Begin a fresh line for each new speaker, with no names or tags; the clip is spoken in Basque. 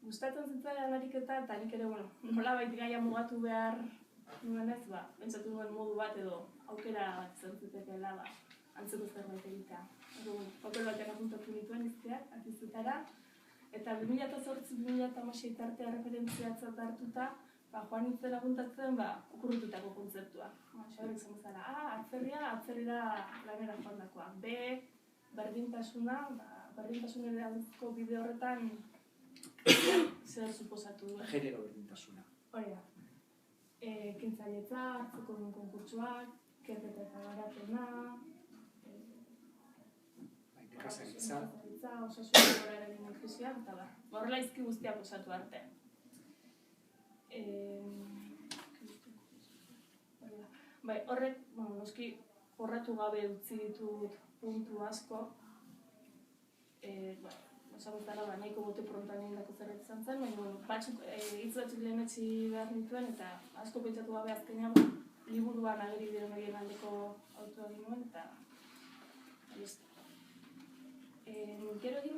gustatzen zitzaidan ariketa, eta nik ere, nolabait gaia mugatu behar nuen ez, pentsatu nuen modu bat edo aukera bat izan zitekeela, antzeko zerbait egitea. Papel batean apuntatu nituen izteak, artistuetara, eta 2008-2016 tartea referentziatzat hartuta, joan nintzen apuntatzen okurritutako kontzeptua. Xaberrik zen bezala, atzerrira lanera joan dakoa. Berdintasunerako bide horretan zer suposatu duen.
Genero berdintasuna.
Hori da. Ekintzailetza, hartzeko duen konkurtsuak, kerketa eta garatena,
nekazaritza,
osasun goraren inklusioa, eta horrela izki guztiak osatu arte. Horrek, noski, horratu gabe utzi ditut puntu asko. Osagutara nahiko bote prontan egindako zerbait izan zen, baina hitz batzuk lehenetsi behar nituen, eta asko pentsatu gabe azkenean liburuan ageri diren horien aldeko autua egin nuen, eta listo. Gero egin